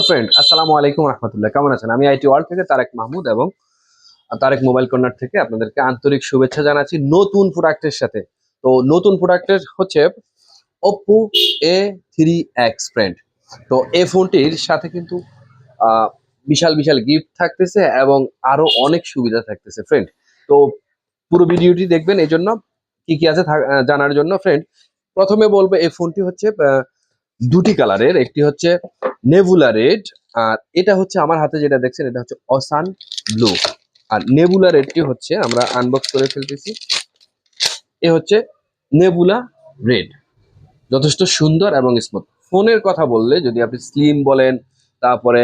Friend, আসসালামু আলাইকুম রহমতুল্লাহ। কেমন আছেন? আমি আইটি ওয়ার্ল্ড থেকে তারেক মাহমুদ এবং তারেক মোবাইল কর্নার থেকে আপনাদেরকে আন্তরিক শুভেচ্ছা জানাচ্ছি নতুন প্রোডাক্টের সাথে। তো নতুন প্রোডাক্টের হচ্ছে Oppo A3X ফ্রেন্ড। তো এই ফোনটির সাথে কিন্তু আহ, বিশাল বিশাল গিফট থাকতেছে এবং আরো অনেক সুবিধা থাকতেছে ফ্রেন্ড। তো পুরো ভিডিওটি দেখবেন এই জন্য কি কি আছে জানার জন্য ফ্রেন্ড। প্রথমে বলবো এই ফোনটি হচ্ছে দুটি কালারের, একটি হচ্ছে নেবুলা রেড, আর এটা হচ্ছে আমার হাতে যেটা দেখছেন এটা হচ্ছে অসান ব্লু। আর নেবুলা রেডটি হচ্ছে আমরা আনবক্স করে ফেলতেছি। এ হচ্ছে নেবুলা রেড, যথেষ্ট সুন্দর এবং স্মুথ। ফোনের কথা বললে যদি আপনি স্লিম বলেন, তারপরে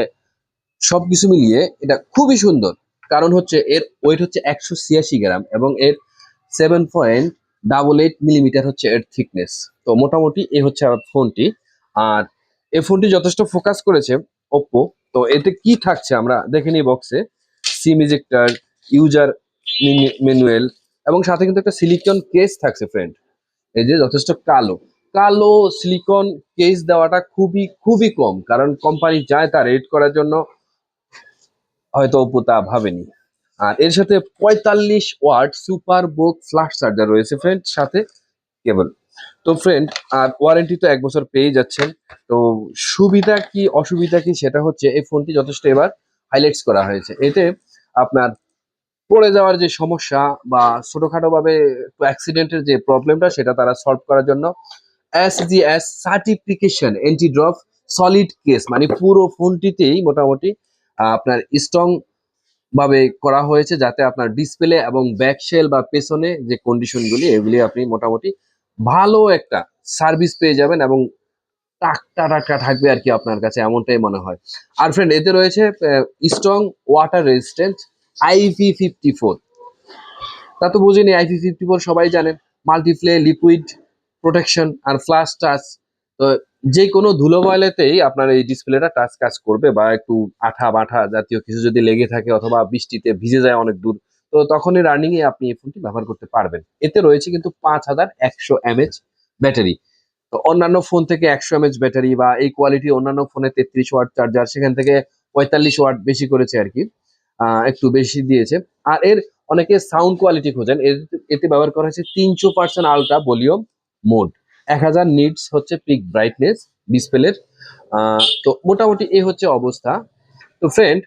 সবকিছু মিলিয়ে এটা খুবই সুন্দর। কারণ হচ্ছে এর ওয়েট হচ্ছে 186 গ্রাম এবং এর 7.88 মিলিমিটার হচ্ছে এর থিকনেস। তো মোটামুটি এ হচ্ছে আমার ফোনটি। আর এই ফোনটি যথেষ্ট ফোকাস করেছে ওপ্পো। তো এতে কি থাকছে আমরা দেখে নিই বক্সে। সিম ইজেক্টার, ইউজার ম্যানুয়াল এবং সাথে কিন্তু একটা সিলিকন কেস থাকছে ফ্রেন্ড। এই যে যথেষ্ট কালো কালো সিলিকন কেস দেওয়াটা খুবই খুবই কম, কারণ কোম্পানি চায় তা রেড করার জন্য, হয়তো অপু তা ভাবেনি। আর এর সাথে 45 ওয়াট সুপার বুক ফ্ল্যাশ চার্জার রয়েছে ফ্রেন্ড, সাথে কেবল। তো ফ্রেন্ড, আর ওয়ারেন্টি তো 1 বছর পেয়ে যাচ্ছেন। তো সুবিধা কি অসুবিধা কি সেটা হচ্ছে এই ফোনটি যথেষ্ট এবার হাইলাইটস করা হয়েছে। এতে আপনার পড়ে যাওয়ার যে সমস্যা বা ছোটখাটো ভাবে অ্যাক্সিডেন্টের যে প্রবলেমটা সেটা তারা সলভ করার জন্য SGS certification anti drop solid case, মানে পুরো ফোনটিতেই মোটামুটি আপনার স্ট্রং ভাবে করা হয়েছে, যাতে আপনার ডিসপ্লে এবং ব্যাকশেল বা পেছনে যে কন্ডিশনগুলি এগুলি আপনি মোটামুটি ভালো একটা সার্ভিস পেয়ে যাবেন এবং টাকটা টাকটা থাকবে আর কি আপনার কাছে, এমনটাই মনে হয়। আর ফ্রেন্ড, এতে রয়েছে স্ট্রং ওয়াটার রেজিস্ট্যান্ট IP54। তা তো বুঝিনি, IP54 সবাই জানেন, মাল্টিপ্লে লিকুইড প্রোটেকশন আর ফ্লাশ টাচ। তো যে কোনো ধুলো ময়লাতেই আপনার এই ডিসপ্লেটা টাচ কাজ করবে, বা একটু আঠা বাঠা জাতীয় কিছু যদি লেগে থাকে অথবা বৃষ্টিতে ভিজে যায় অনেক দূর, তো তখনই রানিং এ আপনি এই ফোনটি ব্যবহার করতে পারবেন। এতে রয়েছে কিন্তু 5100 mAh ব্যাটারি। তো অন্যান্য ফোন থেকে 100 mAh ব্যাটারি বা এই কোয়ালিটি অন্যান্য ফোনে 33 ওয়াট চার্জার, সেখান থেকে 45 ওয়াট বেশি করেছে আর কি, একটু বেশি দিয়েছে। আর এর অনেকে সাউন্ড কোয়ালিটি খোঁজেন, এতে ব্যবহার করা হয়েছে 300% আলট্রা ভলিউম মোড, 1000 নিটস হচ্ছে পিক ব্রাইটনেস ডিসপ্লের। তো মোটামুটি এই হচ্ছে অবস্থা। তো ফ্রেন্ড,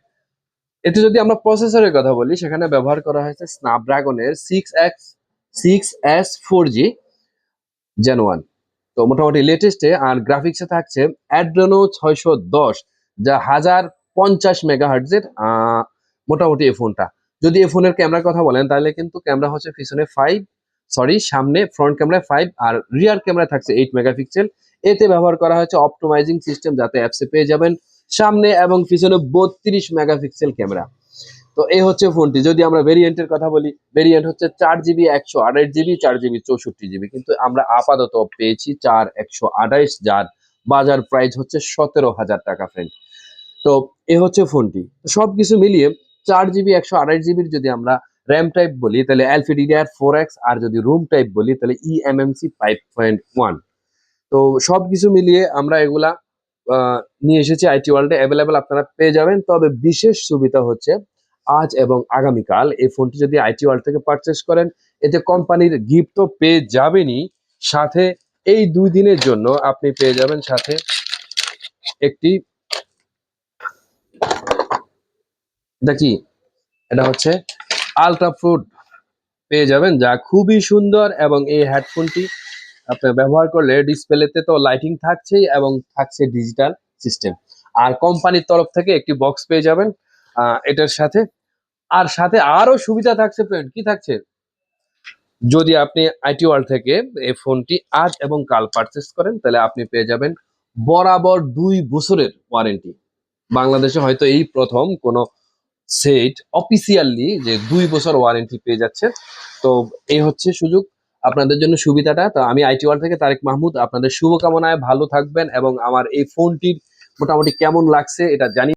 এতে যদি আমরা প্রসেসরের কথা বলি, সেখানে ব্যবহার করা হয়েছে স্ন্যাপড্রাগনের 6S 4G Gen 1। তো মোটামুটি লেটেস্টে। আর গ্রাফিক্সে থাকছে অ্যাড্রেনো 610, যা 1050 মেগাহার্টজের। মোটামুটি এই ফোনটা, যদি এই ফোনের ক্যামেরার কথা বলেন তাহলে কিন্তু ক্যামেরা হচ্ছে পিছনে 5, সরি সামনে ফ্রন্ট ক্যামেরায় 5 আর রিয়ার ক্যামেরা থাকছে 8 মেগাপিক্সেল। এতে ব্যবহার করা হয়েছে অপটোমাইজিং সিস্টেম, যাতে অ্যাপসে পেয়ে যাবেন সামনে এবং পিছনে 32 মেগাপিক্সেল ক্যামেরা। তো এই হচ্ছে ফোনটি। যদি আমরা ভেরিয়েন্টের কথা বলি, ভেরিয়েন্ট হচ্ছে 4GB 128GB, 4GB 64GB, কিন্তু আমরা আপাতত পেয়েছি 4128, যার বাজার প্রাইস হচ্ছে 17,000 টাকা ফ্রেন্ড। তো এ হচ্ছে ফোনটি। সবকিছু মিলিয়ে 4GB 128GBর যদি আমরা র্যাম টাইপ বলি তাহলে LPDDR4X, আর যদি রুম টাইপ বলি তাহলে eMMC 5.1। তো সবকিছু মিলিয়ে আমরা এগুলা নিয়ে এসেছি আইটি ওয়ার্ল্ডে, অ্যাভেলেবেল আপনারা পেয়ে যাবেন। তবে বিশেষ সুবিধা হচ্ছে আজ এবং আগামীকাল এই ফোনটি যদি আইটি ওয়ার্ল্ড থেকে পারচেস করেন, এতে কোম্পানির গিফট তো পেয়ে যাবেনই, সাথে এই 2 দিনের জন্য আপনি পেয়ে যাবেন সাথে একটি, দেখি এটা হচ্ছে আলট্রা ফ্রুট পেয়ে যাবেন, যা খুবই সুন্দর। এবং এই হেডফোনটি আপনি ব্যবহার করলে ডিসপ্লেতে তো লাইটিং থাকছেই এবং থাকছে ডিজিটাল সিস্টেম। আর কোম্পানির তরফ থেকে একটি বক্স পেয়ে যাবেন এটার সাথে। আর সাথে আরো সুবিধা থাকছে ফ্রেন্ড, কি থাকছে, যদি আপনি আইটি ওয়ার্ল্ড থেকে এই ফোনটি আজ এবং কাল পারচেস করেন তাহলে আপনি পেয়ে যাবেন বরাবর 2 বছরের ওয়ারেন্টি। বাংলাদেশে হয়তো এই প্রথম কোন সেট অফিসিয়ালি যে 2 বছর ওয়ারেন্টি পেয়ে যাচ্ছে। তো এই হচ্ছে সুযোগ আপনাদের জন্য, সুবিধাটা। তো আমি আইটি ওয়ার্ল্ড থেকে তারেক মাহমুদ, আপনাদের শুভকামনায় ভালো থাকবেন এবং আমার এই ফোনটির মোটামুটি কেমন লাগছে এটা জানি।